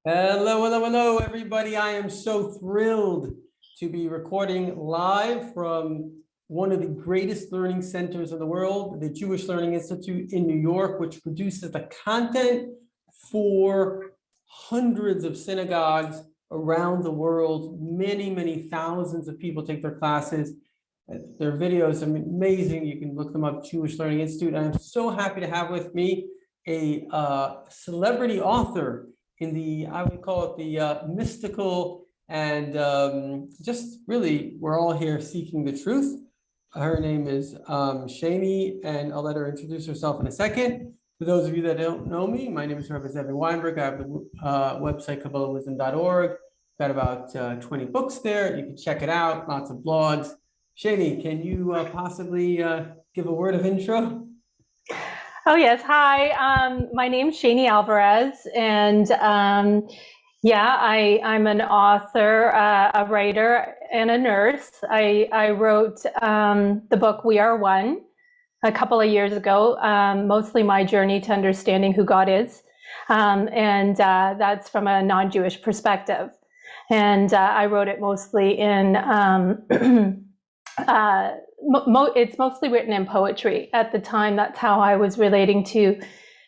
Hello, hello, hello, everybody. I am so thrilled to be recording live from one of the greatest learning centers in the world, the Jewish Learning Institute in New York, which produces the content for hundreds of synagogues around the world. Many, many thousands of people take their classes. Their videos are amazing. You can look them up, Jewish Learning Institute. And I'm so happy to have with me a celebrity author in the, I would call it the mystical and just really, we're all here seeking the truth. Her name is Shaney, and I'll let her introduce herself in a second. For those of you that don't know me, my name is Rabbi Weinberg. I have the website KabbalahWisdom.org. Got about 20 books there. You can check it out, lots of blogs. Shaney, can you possibly give a word of intro? Oh, yes. Hi, my name's Shaney Alvarez, and I'm an author, a writer, and a nurse. I wrote the book We Are One a couple of years ago, mostly my journey to understanding who God is, and that's from a non-Jewish perspective. And I wrote it mostly in it's mostly written in poetry. At the time, that's how I was relating to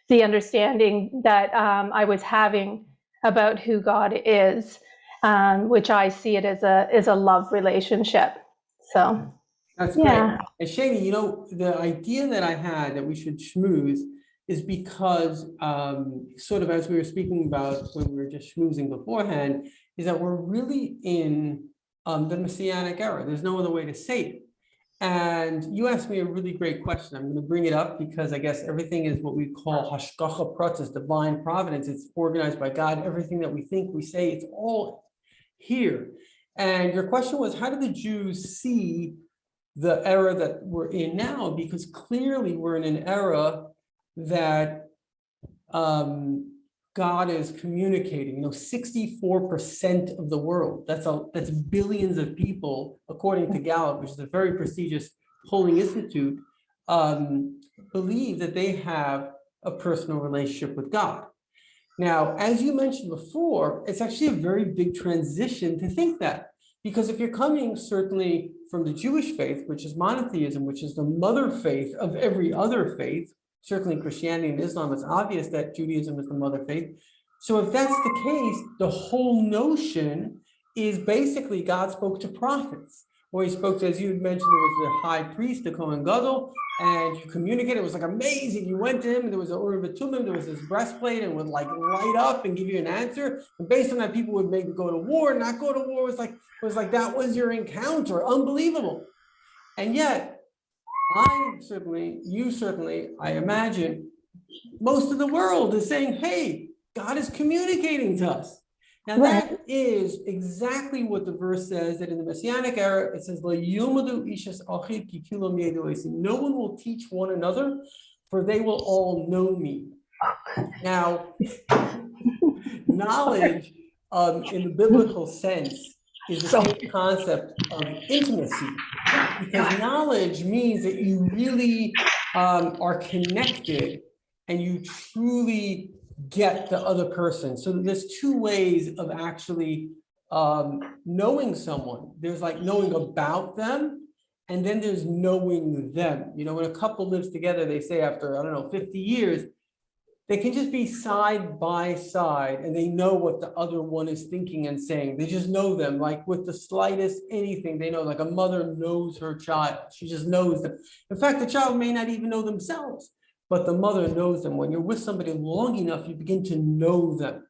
the understanding that I was having about who God is, which I see it as a love relationship. So that's great. And Shaney, the idea that I had that we should schmooze is because sort of as we were speaking about when we were just schmoozing beforehand, is that we're really in the Messianic era. There's no other way to say it. And you asked me a really great question. I'm going to bring it up because I guess everything is what we call hashgacha pratis, divine providence. It's organized by God. Everything that we think, we say, it's all here. And your question was, how do the Jews see the era that we're in now? Because clearly we're in an era that God is communicating. 64% of the world, that's billions of people, according to Gallup, which is a very prestigious polling institute, believe that they have a personal relationship with God. Now, as you mentioned before, it's actually a very big transition to think that, because if you're coming certainly from the Jewish faith, which is monotheism, which is the mother faith of every other faith, certainly Christianity and Islam, it's obvious that Judaism is the mother faith. So if that's the case, the whole notion is basically God spoke to prophets, or he spoke to, as you had mentioned, there was the high priest, the Kohen Gadol, and you communicated. It was like amazing. You went to him, and there was an Urim V'Tumim, there was this breastplate, and would like light up and give you an answer. And based on that, people would maybe go to war, not go to war. It was like that was your encounter. Unbelievable. And yet, I imagine most of the world is saying, hey, God is communicating to us. Now that is exactly what the verse says, that in the Messianic era, it says, no one will teach one another, for they will all know me. Now, knowledge in the biblical sense is the same concept of intimacy, because knowledge means that you really are connected and you truly get the other person. So there's two ways of actually knowing someone. There's like knowing about them, and then there's knowing them. When a couple lives together, they say after, 50 years, they can just be side by side and they know what the other one is thinking and saying. They just know them, like with the slightest anything, they know, like a mother knows her child. She just knows them. In fact, the child may not even know themselves, but the mother knows them. When you're with somebody long enough, you begin to know them.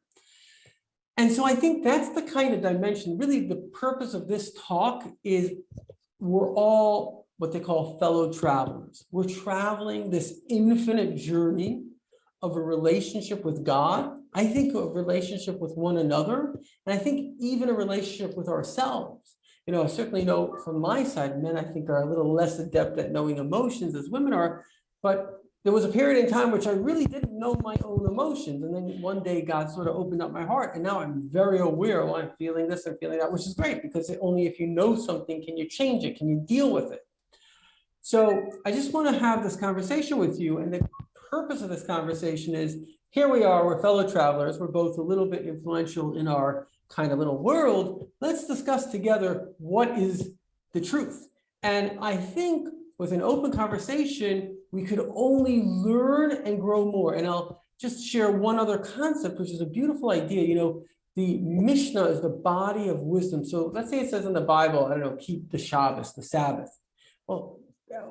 And so I think that's the kind of dimension. Really, the purpose of this talk is we're all what they call fellow travelers. We're traveling this infinite journey of a relationship with God. I think a relationship with one another, and I think even a relationship with ourselves. I certainly know from my side, men I think are a little less adept at knowing emotions as women are, but there was a period in time which I really didn't know my own emotions. And then one day God sort of opened up my heart, and now I'm very aware, oh, I'm feeling this, I'm feeling that, which is great, because only if you know something can you change it, can you deal with it. So I just want to have this conversation with you, and the purpose of this conversation is here we are, we're fellow travelers, we're both a little bit influential in our kind of little world. Let's discuss together what is the truth. And I think with an open conversation, we could only learn and grow more. And I'll just share one other concept, which is a beautiful idea. You know, the Mishnah is the body of wisdom. So let's say it says in the Bible, I don't know, keep the Shabbos, the Sabbath. Well,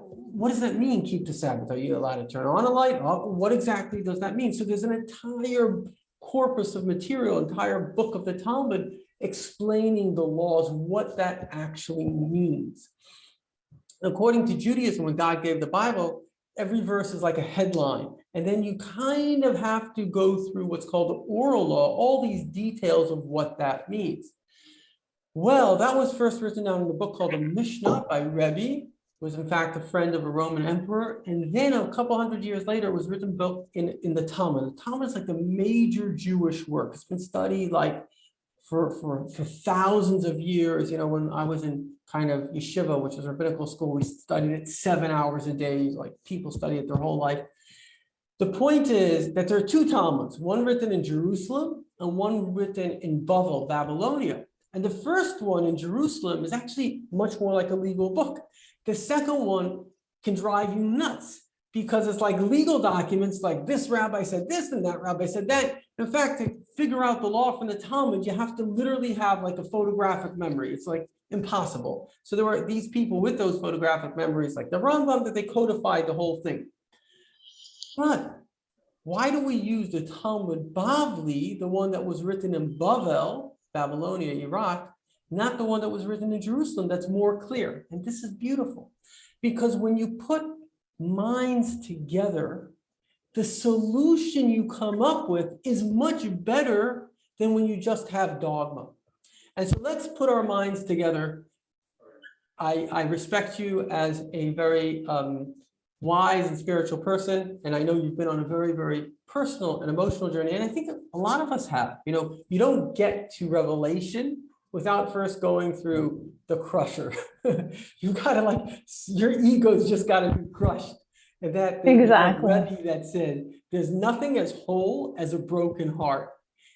what does that mean, keep the Sabbath? Are you allowed to turn on a light? What exactly does that mean? So there's an entire corpus of material, entire book of the Talmud explaining the laws, what that actually means. According to Judaism, when God gave the Bible, every verse is like a headline. And then you kind of have to go through what's called the oral law, all these details of what that means. Well, that was first written down in a book called the Mishnah by Rabbi, who was in fact a friend of a Roman emperor. And then a couple hundred years later, it was written book in the Talmud. The Talmud is like the major Jewish work. It's been studied like for thousands of years. You know, when I was in kind of yeshiva, which is a rabbinical school, we studied it 7 hours a day. Like people study it their whole life. The point is that there are two Talmuds, one written in Jerusalem and one written in Bavel, Babylonia. And the first one in Jerusalem is actually much more like a legal book. The second one can drive you nuts because it's like legal documents, like this rabbi said this and that rabbi said that. In fact, to figure out the law from the Talmud, you have to literally have like a photographic memory. It's like impossible. So there were these people with those photographic memories, like the Rambam, that they codified the whole thing. But why do we use the Talmud Bavli, the one that was written in Bavel, Babylonia, Iraq, not the one that was written in Jerusalem that's more clear? And this is beautiful, because when you put minds together, the solution you come up with is much better than when you just have dogma. And so let's put our minds together. I respect you as a very wise and spiritual person, and I know you've been on a very, very personal and emotional journey, and I think a lot of us have. You know, you don't get to revelation without first going through the crusher. You gotta, like, your ego's just gotta be crushed. And that Exactly. Rabbi that said, there's nothing as whole as a broken heart.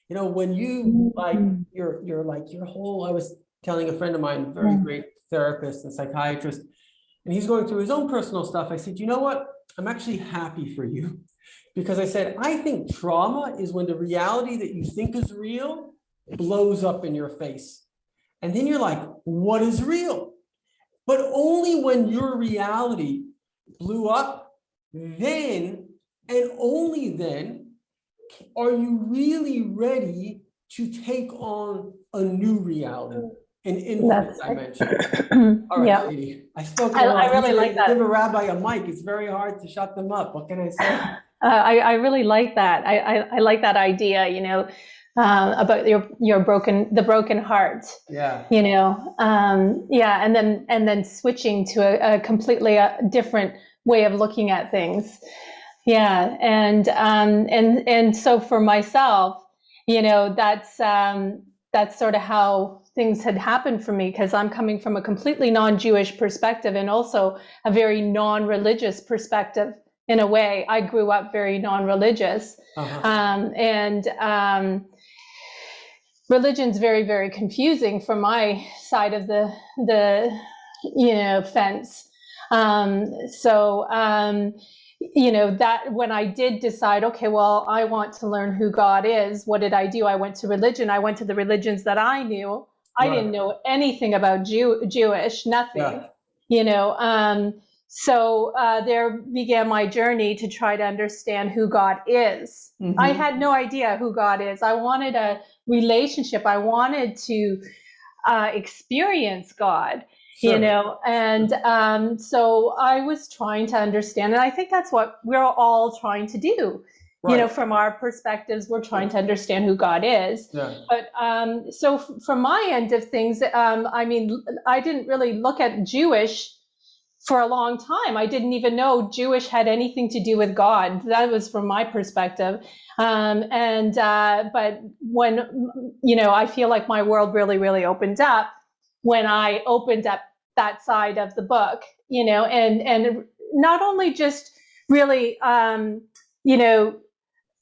You know, when you like you're like your whole, I was telling a friend of mine, very great therapist and psychiatrist, and he's going through his own personal stuff. I said, you know what? I'm actually happy for you. Because I said, I think trauma is when the reality that you think is real blows up in your face. And then you're like, what is real? But only when your reality blew up, then and only then are you really ready to take on a new reality, an infinite dimension. All right, Yeah. Shady, I spoke a I lot. really like that. Give a rabbi a mic. It's very hard to shut them up. What can I say? I really like that. I like that idea, you know, about the broken heart. Yeah. You know, yeah, and then switching to a completely different way of looking at things. Yeah, and so for myself, you know, that's sort of how things had happened for me, because I'm coming from a completely non-Jewish perspective and also a very non-religious perspective. In a way, I grew up very non-religious, and religion's very, very confusing from my side of the fence. You know, that when I did decide, okay, well, I want to learn who God is, what did I do? I went to religion. I went to the religions that I knew. I didn't know anything about Jewish, nothing. Yeah. You know, so there began my journey to try to understand who God is. Mm-hmm. I had no idea who God is. I wanted a relationship. I wanted to experience God, sure. You know, and so I was trying to understand, and I think that's what we're all trying to do. Right. You know, from our perspectives, we're trying to understand who God is. Yeah. But so from my end of things, I mean, I didn't really look at Jewish for a long time. I didn't even know Jewish had anything to do with God. That was from my perspective. But when, you know, I feel like my world really, really opened up when I opened up that side of the book, you know, and not only just really, you know,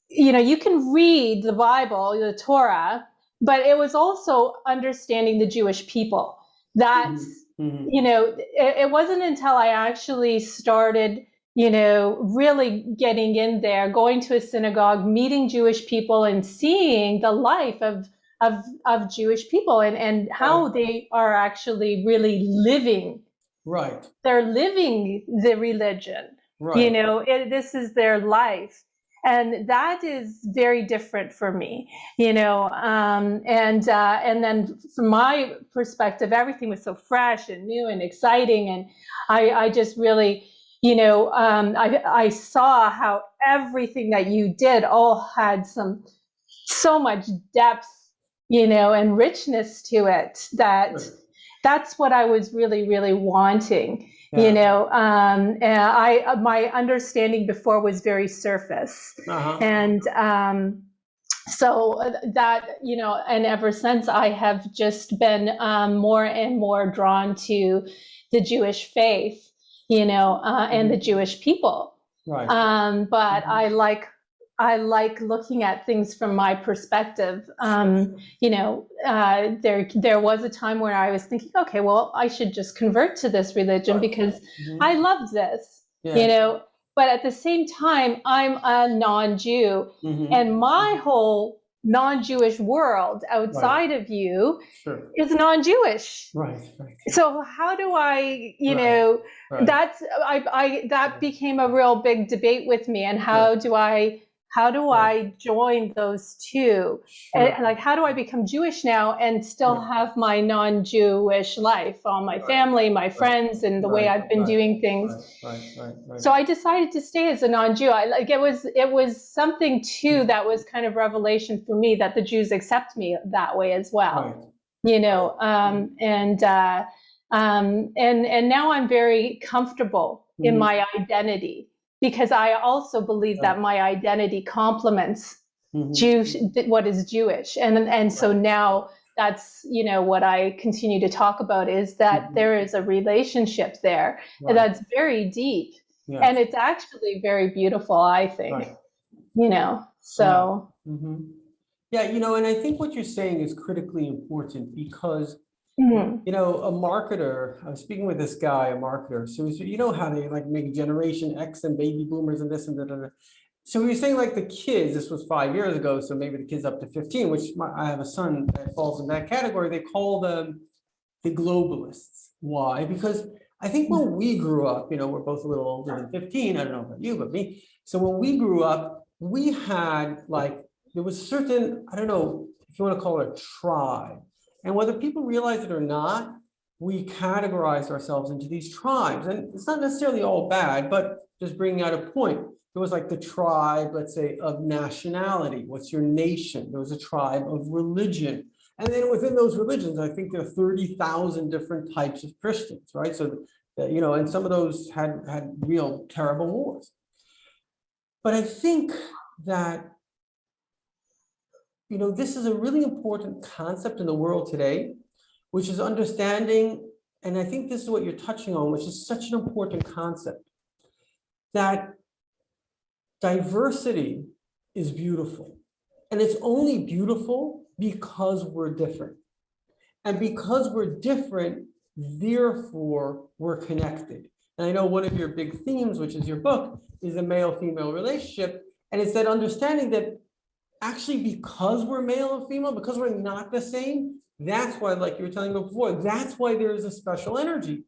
you can read the Bible, the Torah, but it was also understanding the Jewish people. That's, it wasn't until I actually started, really getting in there, going to a synagogue, meeting Jewish people, and seeing the life of Jewish people and how they are actually really living. Right. They're living the religion. Right. This is their life. And that is very different for me, and then from my perspective, everything was so fresh and new and exciting. And I just really, I saw how everything that you did all had so much depth, and richness to it, that's what I was really, really wanting. And my understanding before was very surface. And so that, and ever since, I have just been more and more drawn to the Jewish faith, and the Jewish people. Right. But I like looking at things from my perspective. There was a time where I was thinking, okay, well, I should just convert to this religion because I love this, but at the same time, I'm a non-Jew, and my whole non-Jewish world outside of you is non-Jewish. Right. So how do I, that became a real big debate with me. And how do I join those two? And like, how do I become Jewish now and still have my non-Jewish life, all my family, my friends, and the way I've been doing things? So I decided to stay as a non-Jew. It was something too that was kind of revelation for me, that the Jews accept me that way as well. And now I'm very comfortable in my identity, because I also believe that my identity complements what is Jewish. And so now that's, what I continue to talk about, is that there is a relationship there that's very deep. And it's actually very beautiful, I think, so. Yeah, and I think what you're saying is critically important, because, a marketer, I was speaking with this guy, a marketer. So, how they like make Generation X and baby boomers and this and that. So we were saying, like, the kids, this was 5 years ago, so maybe the kids up to 15, which I have a son that falls in that category. They call them the globalists. Why? Because I think when we grew up, we're both a little older than 15. I don't know about you, but me. So when we grew up, we had there was certain, I don't know if you want to call it a tribe. And whether people realize it or not, we categorized ourselves into these tribes. And it's not necessarily all bad, but just bringing out a point. There was like the tribe, let's say, of nationality. What's your nation? There was a tribe of religion. And then within those religions, I think there are 30,000 different types of Christians, right? So, and some of those had real terrible wars. But I think that, this is a really important concept in the world today, which is understanding, and I think this is what you're touching on, which is such an important concept, that diversity is beautiful. And it's only beautiful because we're different. And because we're different, therefore we're connected. And I know one of your big themes, which is your book, is the male-female relationship. And it's that understanding that actually, because we're male and female, because we're not the same, that's why, like you were telling me before, that's why there is a special energy.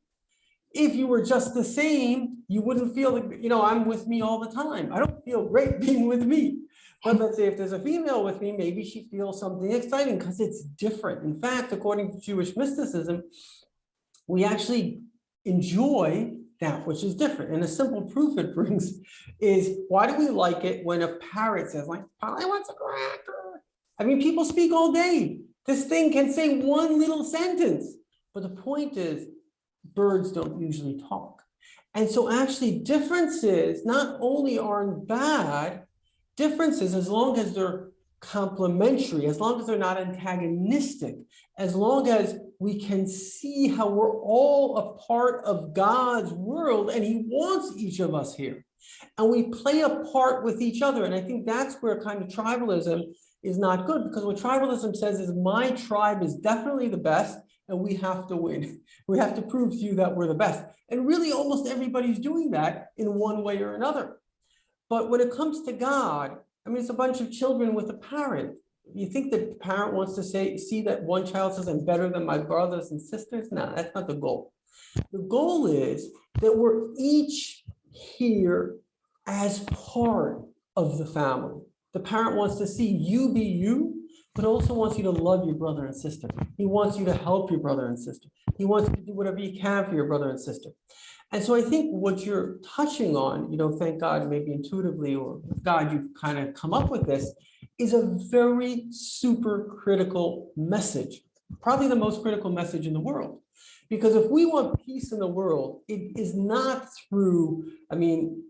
If you were just the same, you wouldn't feel like, I'm with me all the time. I don't feel great being with me. But let's say if there's a female with me, maybe she feels something exciting because it's different. In fact, according to Jewish mysticism, we actually enjoy that which is different. And a simple proof it brings is, why do we like it when a parrot says, like, Polly wants a cracker? I mean, people speak all day. This thing can say one little sentence. But the point is, birds don't usually talk. And so actually differences not only aren't bad, differences, as long as they're complementary, as long as they're not antagonistic, as long as we can see how we're all a part of God's world and he wants each of us here. And we play a part with each other. And I think that's where kind of tribalism is not good, because what tribalism says is my tribe is definitely the best and we have to win. We have to prove to you that we're the best. And really almost everybody's doing that in one way or another. But when it comes to God, I mean, it's a bunch of children with a parent. You think the parent wants to see that one child says, I'm better than my brothers and sisters? No, that's not the goal. The goal is that we're each here as part of the family. The parent wants to see you be you, but also wants you to love your brother and sister. He wants you to help your brother and sister. He wants you to do whatever you can for your brother and sister. And so I think what you're touching on, thank God, maybe intuitively, or God, you've kind of come up with this, is a very super critical message, probably the most critical message in the world. Because if we want peace in the world, it is not through, I mean,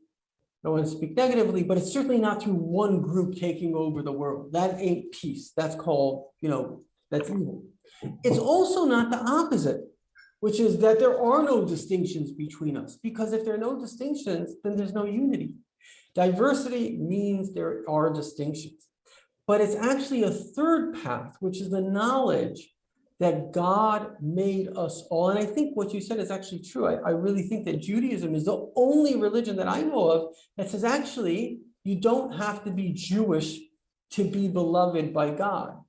I don't want to speak negatively, but it's certainly not through one group taking over the world. That ain't peace. That's called, that's evil. It's also not the opposite, which is that there are no distinctions between us, because if there are no distinctions, then there's no unity. Diversity means there are distinctions, but it's actually a third path, which is the knowledge that God made us all. And I think what you said is actually true. I really think that Judaism is the only religion that I know of that says, actually, you don't have to be Jewish to be beloved by God.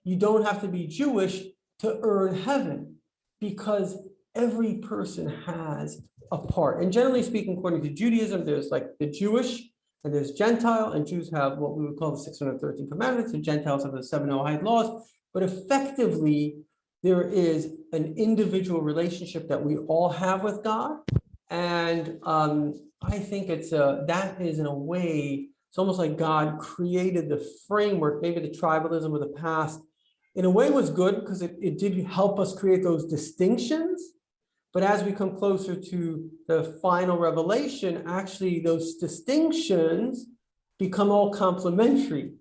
You don't have to be Jewish to earn heaven, because every person has a part. And generally speaking, according to Judaism, there's like the Jewish and there's Gentile, and Jews have what we would call the 613 commandments, and Gentiles have the 7 Noahide laws. But effectively, there is an individual relationship that we all have with God. And I think that is, in a way, it's almost like God created the framework. Maybe the tribalism of the past, in a way, was good, because it did help us create those distinctions. But as we come closer to the final revelation, actually those distinctions become all complementary.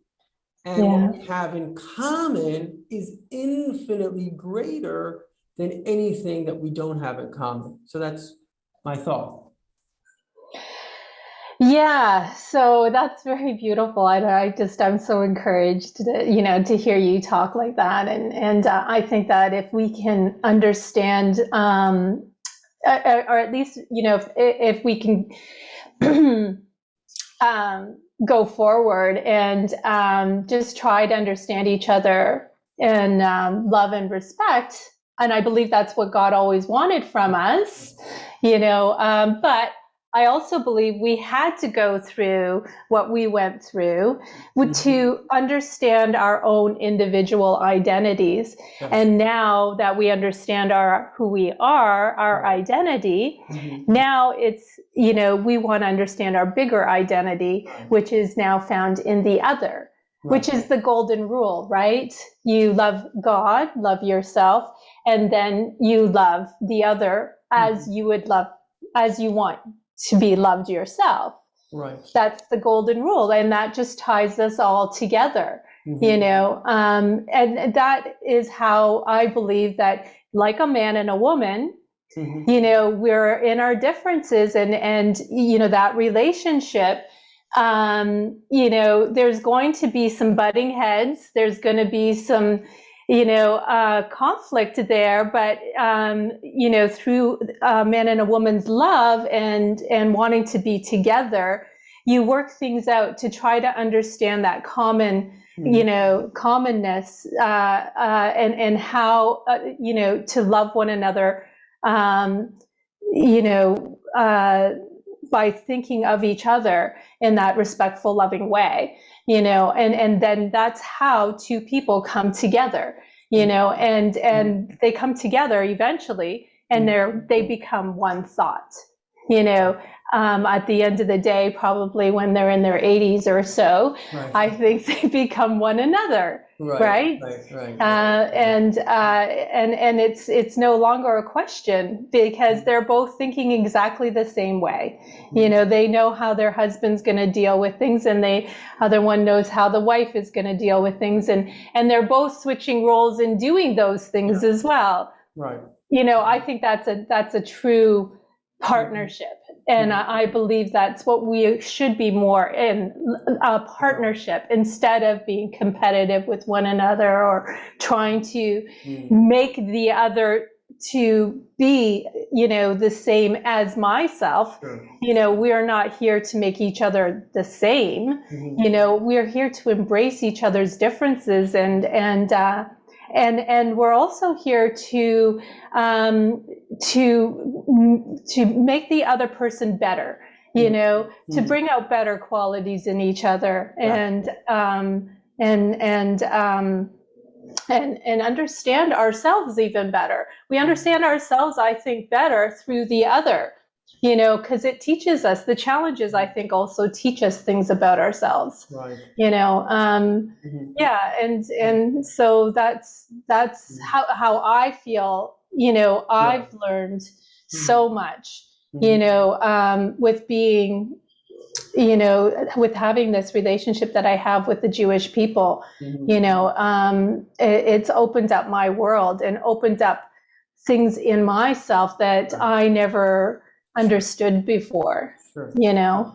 And what we have in common is infinitely greater than anything that we don't have in common. So that's my thought. Yeah, so that's very beautiful. I'm so encouraged to hear you talk like that. And I think that if we can understand, or at least, if we can go forward and just try to understand each other and love and respect. And I believe that's what God always wanted from us, but I also believe we had to go through what we went through to understand our own individual identities. Yes. And now that we understand who we are, our identity, now it's, we want to understand our bigger identity, which is now found in the other, which is the golden rule, right? You love God, love yourself, and then you love the other as you would love, as you want to be loved yourself. Right. That's the golden rule. And that just ties us all together, and that is how I believe that, like a man and a woman, we're in our differences and that relationship, there's going to be some butting heads. There's going to be some, conflict there, but, through a man and a woman's love and wanting to be together, you work things out to try to understand that common, commonness, and how, to love one another, by thinking of each other in that respectful, loving way, and then that's how two people come together, and they come together eventually, and they become one thought, at the end of the day, probably when they're in their 80s or so, I think they become one another, right? And it's no longer a question, because they're both thinking exactly the same way. They know how their husband's going to deal with things, and the other one knows how the wife is going to deal with things, and they're both switching roles and doing those things as well. Right. I think that's a true partnership. I believe that's what we should be more in, a partnership, instead of being competitive with one another or trying to make the other to be, the same as myself. Sure. We are not here to make each other the same. We are here to embrace each other's differences, and we're also here to make the other person better, to bring out better qualities in each other, and understand ourselves even better. We understand ourselves, I think, better through the other, because it teaches us, the challenges, I think, also teach us things about ourselves. Right. Yeah, and so that's how I feel. I've learned so much, with being, with having this relationship that I have with the Jewish people. It's opened up my world and opened up things in myself that I never understood before. Sure. Yeah.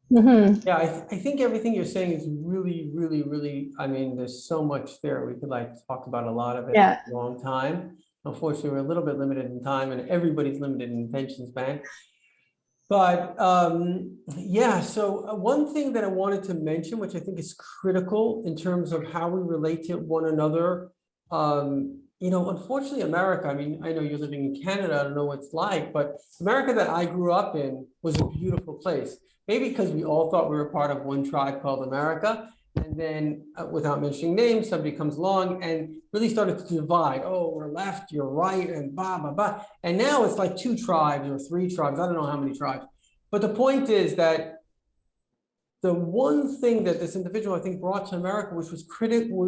Yeah, I think everything you're saying is really, really, really, I mean, there's so much there. We could talk about a lot of it for a long time. Unfortunately, we're a little bit limited in time, and everybody's limited in attention span. But yeah, so one thing that I wanted to mention, which I think is critical in terms of how we relate to one another, unfortunately, America, I mean, I know you're living in Canada, I don't know what it's like, but America that I grew up in was a beautiful place. Maybe because we all thought we were part of one tribe called America. And then without mentioning names, somebody comes along and really started to divide. Oh, we're left, you're right, and blah, blah, blah. And now it's like 2 tribes or 3 tribes. I don't know how many tribes. But the point is that the one thing that this individual, I think, brought to America, which was critical,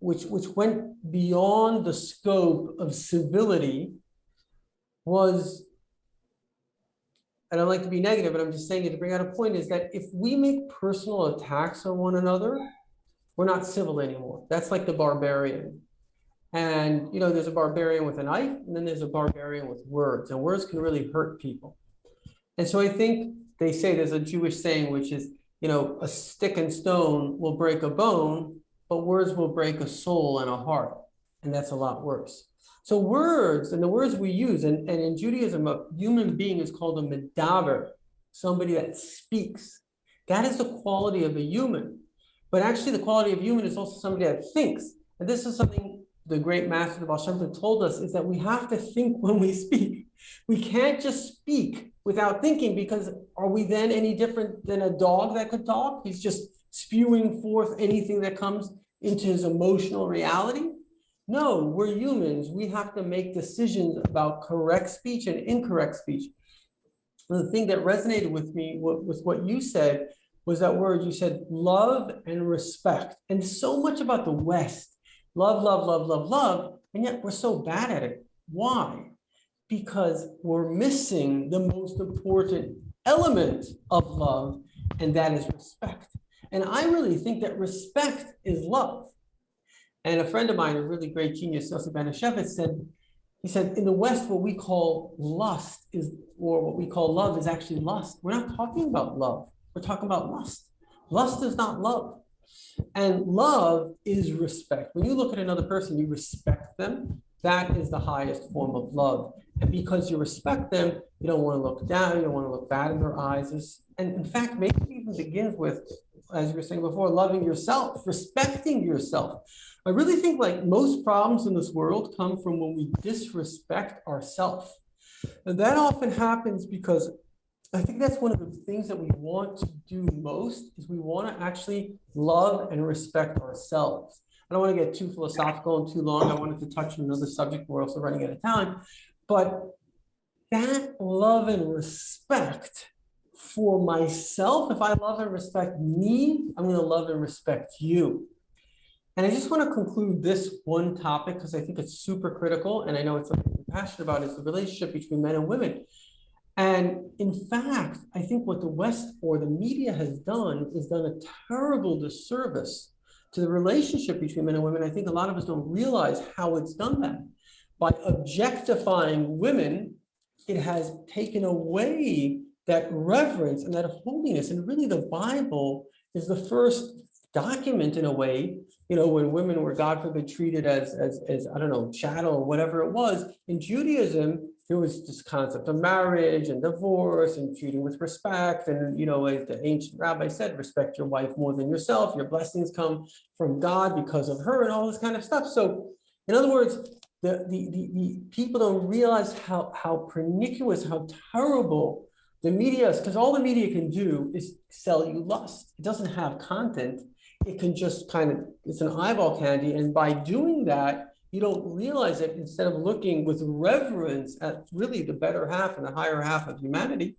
which went beyond the scope of civility, was, I don't like to be negative, but I'm just saying it to bring out a point, is that if we make personal attacks on one another, we're not civil anymore. That's like the barbarian. And, there's a barbarian with a knife, and then there's a barbarian with words, and words can really hurt people. And so I think they say, there's a Jewish saying, which is, a stick and stone will break a bone, but words will break a soul and a heart. And that's a lot worse. So words, and the words we use, and in Judaism, a human being is called a medaber, somebody that speaks. That is the quality of a human. But actually the quality of human is also somebody that thinks. And this is something the great master, the Baal Shem Tov, told us, is that we have to think when we speak. We can't just speak without thinking, because are we then any different than a dog that could talk? He's just spewing forth anything that comes into his emotional reality. No, we're humans. We have to make decisions about correct speech and incorrect speech. And the thing that resonated with me with what you said was that word. You said love and respect. And so much about the West, love, love, love, love, love, and yet we're so bad at it. Why? Because we're missing the most important element of love, and that is respect. And I really think that respect is love. And a friend of mine, a really great genius, Yossi Ben-Shevitz, said, in the West, what we call lust or what we call love is actually lust. We're not talking about love. We're talking about lust. Lust is not love. And love is respect. When you look at another person, you respect them. That is the highest form of love. And because you respect them, you don't want to look down, you don't want to look bad in their eyes. And in fact, maybe it even begins with, as you were saying before, loving yourself, respecting yourself. I really think most problems in this world come from when we disrespect ourselves. And that often happens because I think that's one of the things that we want to do most, is we want to actually love and respect ourselves. I don't want to get too philosophical and too long. I wanted to touch on another subject. We're also running out of time. But that love and respect for myself, if I love and respect me, I'm going to love and respect you. And I just want to conclude this one topic because I think it's super critical, and I know it's something I'm passionate about, is the relationship between men and women. And in fact, I think what the West or the media has done is done a terrible disservice to the relationship between men and women. I think a lot of us don't realize how it's done that. By objectifying women it has taken away that reverence and that holiness. And really the Bible is the first document in a way, when women were, God forbid, treated as I don't know, chattel or whatever it was. In Judaism, there was this concept of marriage and divorce and treating with respect. And, as the ancient rabbi said, respect your wife more than yourself. Your blessings come from God because of her and all this kind of stuff. So in other words, the people don't realize how pernicious, how terrible the media is, because all the media can do is sell you lust. It doesn't have content. It can just it's an eyeball candy. And by doing that, you don't realize it. Instead of looking with reverence at really the better half and the higher half of humanity,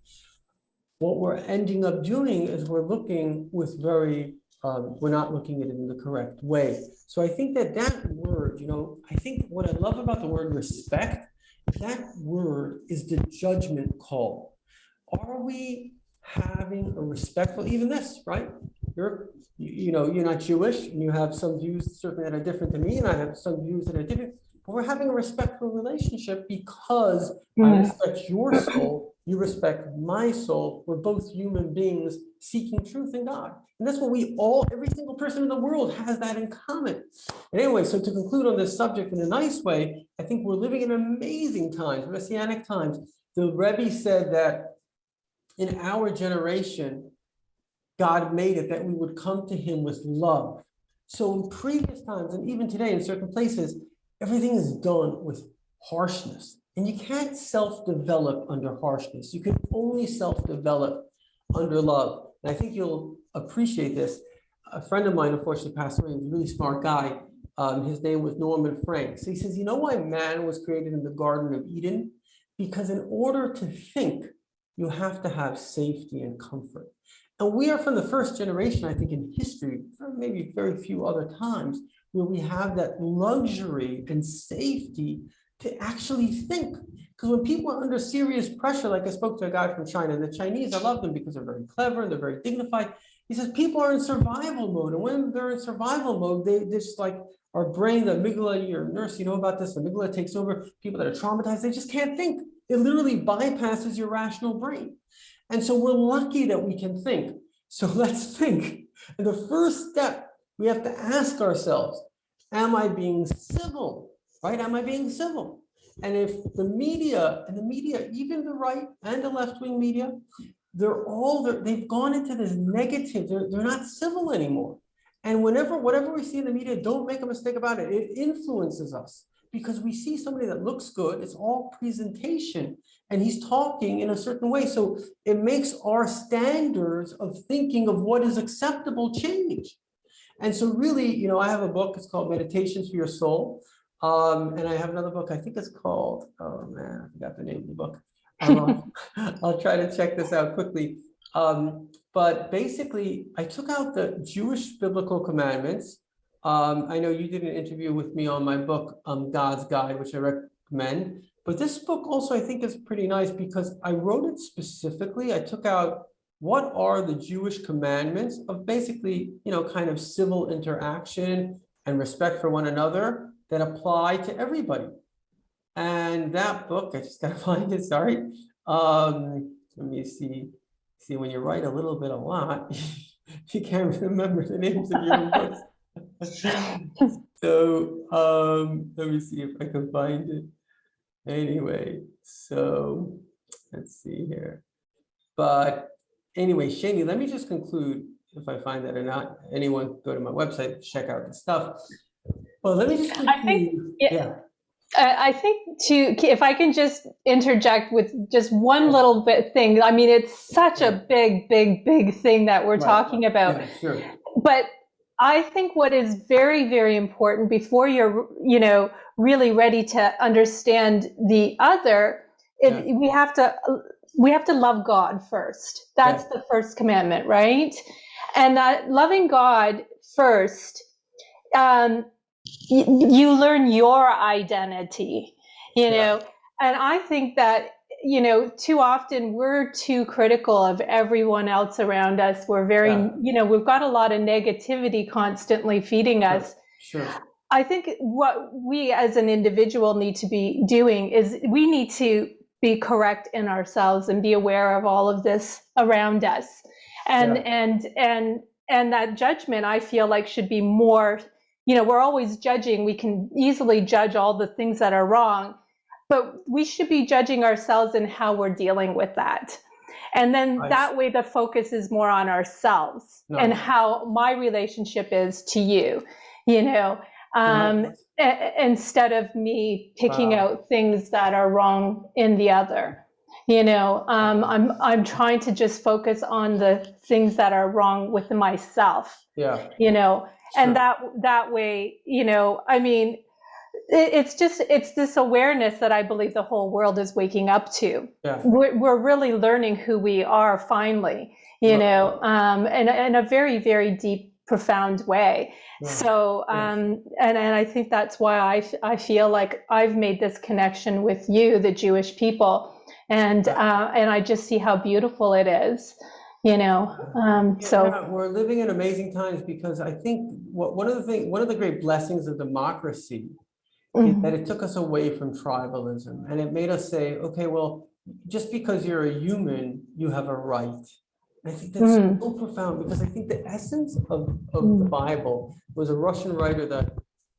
what we're ending up doing is we're looking with we're not looking at it in the correct way. So I think that word, I think what I love about the word respect, that word is the judgment call. Are we having a respectful, even this, right? You're not Jewish, and you have some views certainly that are different than me, and I have some views that are different, but we're having a respectful relationship because I respect your soul, you respect my soul. We're both human beings seeking truth in God. And that's what every single person in the world has that in common. And anyway, so to conclude on this subject in a nice way, I think we're living in amazing times, messianic times. The Rabbi said that in our generation, God made it that we would come to him with love. So in previous times, and even today in certain places, everything is done with harshness. And you can't self-develop under harshness. You can only self-develop under love. And I think you'll appreciate this. A friend of mine, unfortunately, passed away. He was a really smart guy. His name was Norman Frank. So he says, you know why man was created in the Garden of Eden? Because in order to think, you have to have safety and comfort. And we are from the first generation, I think, in history, for maybe very few other times, where we have that luxury and safety to actually think. Because when people are under serious pressure, like I spoke to a guy from China, the Chinese, I love them because they're very clever and they're very dignified. He says people are in survival mode. And when they're in survival mode, they just like our brain, the amygdala, your nurse, you know about this, the amygdala takes over. People that are traumatized, they just can't think. It literally bypasses your rational brain. And so we're lucky that we can think. So let's think. And the first step, we have to ask ourselves, am I being civil? Right? Am I being civil? And if the media, even the right and the left-wing media, they've gone into this negative, they're not civil anymore. And whatever we see in the media, don't make a mistake about it. It influences us because we see somebody that looks good. It's all presentation and he's talking in a certain way. So it makes our standards of thinking of what is acceptable change. And so really, I have a book, it's called Meditations for Your Soul. And I have another book, I think it's called, oh man, I forgot the name of the book. I'll try to check this out quickly. But basically, I took out the Jewish biblical commandments. I know you did an interview with me on my book, God's Guide, which I recommend. But this book also, I think, is pretty nice because I wrote it specifically. I took out what are the Jewish commandments of basically, kind of civil interaction and respect for one another that apply to everybody. And that book, I just gotta find it, sorry. Let me see when you write a lot, you can't remember the names of your own books. So let me see if I can find it. Anyway, so let's see here. But anyway, Shaney, let me just conclude, if I find that or not. Anyone go to my website, check out the stuff. Well, let me just conclude. I think if I can just interject with just one little bit thing. I mean, it's such a big thing that we're talking about. Yeah, sure. But I think what is very, very important before you're, really ready to understand the other, we have to love God first. That's the first commandment, right? And loving God first, you learn your identity, and I think that, too often we're too critical of everyone else around us. We're very, we've got a lot of negativity constantly feeding us. Sure. I think what we as an individual need to be doing is we need to be correct in ourselves and be aware of all of this around us. And that judgment, I feel like, should be more, we're always judging. We can easily judge all the things that are wrong, but we should be judging ourselves and how we're dealing with that. And then that way the focus is more on ourselves and how my relationship is to you, instead of me picking out things that are wrong in the other. I'm trying to just focus on the things that are wrong with myself. And that way, it's this awareness that I believe the whole world is waking up to. We're really learning who we are finally, in a very, very deep, profound way. So, and I think that's why I feel like I've made this connection with you, the Jewish people, and I just see how beautiful it is. So we're living in amazing times, because I think one of the great blessings of democracy is that it took us away from tribalism, and it made us say, okay, well, just because you're a human, you have a right. And I think that's so profound, because I think the essence of the Bible was a Russian writer that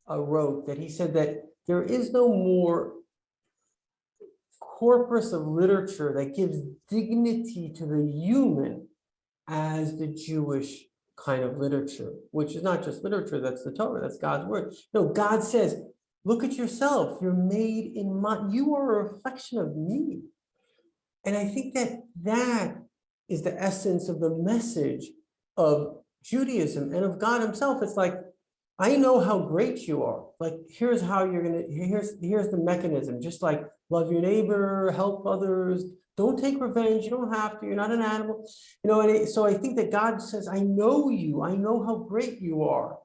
wrote that. He said that there is no more corpus of literature that gives dignity to the human as the Jewish kind of literature, which is not just literature, that's the Torah, that's God's word. No, God says, look at yourself, you're made in you are a reflection of me. And I think that is the essence of the message of Judaism and of God himself. It's like, I know how great you are. Like, here's how you're gonna, here's the mechanism. Just like love your neighbor, help others, don't take revenge, you don't have to, you're not an animal. So I think that God says, I know you, I know how great you are.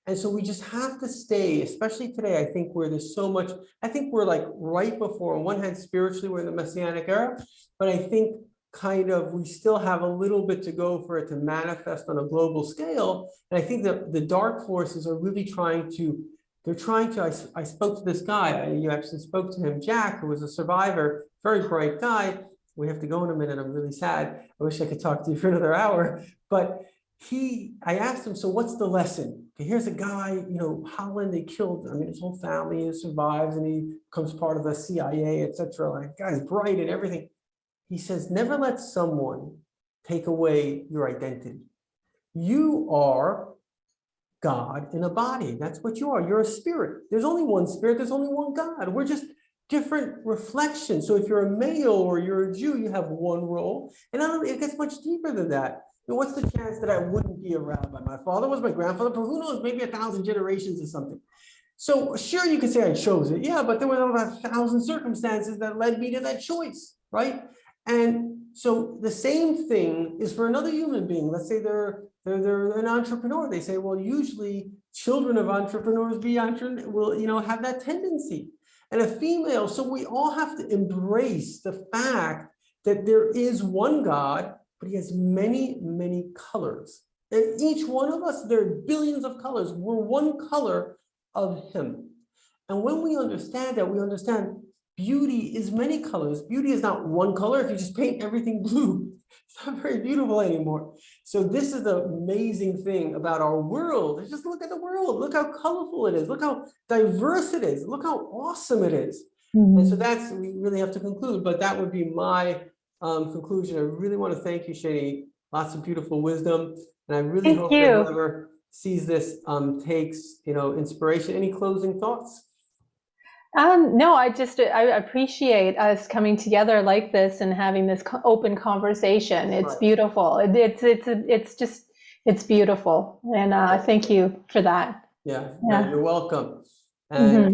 And so we just have to stay, especially today, I think, where there's so much, I think we're like right before, on one hand, spiritually, we're in the Messianic era, but I think we still have a little bit to go for it to manifest on a global scale. And I think that the dark forces are really I spoke to this guy, you actually spoke to him, Jack, who was a survivor, very bright guy. We have to go in a minute, I'm really sad. I wish I could talk to you for another hour, but I asked him, so what's the lesson? Okay, here's a guy, Holland, they killed, his whole family survives, and he becomes part of the CIA, etc. Like, guy's bright and everything. He says, never let someone take away your identity. You are God in a body. That's what you are. You're a spirit. There's only one spirit. There's only one God. We're just different reflections. So if you're a male or you're a Jew, you have one role. And it gets much deeper than that. What's the chance that I wouldn't be a rabbi? My father was my grandfather, but who knows, maybe 1,000 generations or something. So sure, you could say I chose it. Yeah, but there were about 1,000 circumstances that led me to that choice, right? And so the same thing is for another human being. Let's say they're an entrepreneur. They say, well, usually children of entrepreneurs will have that tendency. And a female, so we all have to embrace the fact that there is one God, but he has many, many colors. And each one of us, there are billions of colors. We're one color of him. And when we understand that, we understand beauty is many colors. Beauty is not one color. If you just paint everything blue, it's not very beautiful anymore. So this is the amazing thing about our world. Just look at the world. Look how colorful it is. Look how diverse it is. Look how awesome it is. And so we really have to conclude, but that would be my conclusion. I really want to thank you, Shaney. Lots of beautiful wisdom. And I really hope that whoever sees this takes, inspiration. Any closing thoughts? No, I appreciate us coming together like this and having this open conversation. It's beautiful. It's beautiful. And thank you for that. Yeah. You're welcome. And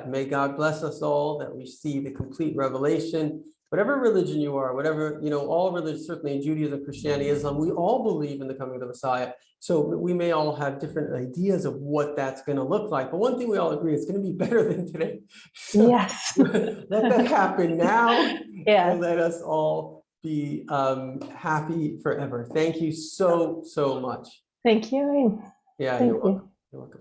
may God bless us all, that we see the complete revelation. Whatever religion you are, whatever, all religions, certainly in Judaism, Christianity, Islam, we all believe in the coming of the Messiah. So we may all have different ideas of what that's going to look like. But one thing we all agree, it's going to be better than today. So yes. Let that happen now. And let us all be happy forever. Thank you so much. Thank you. Yeah, you're welcome. You're welcome.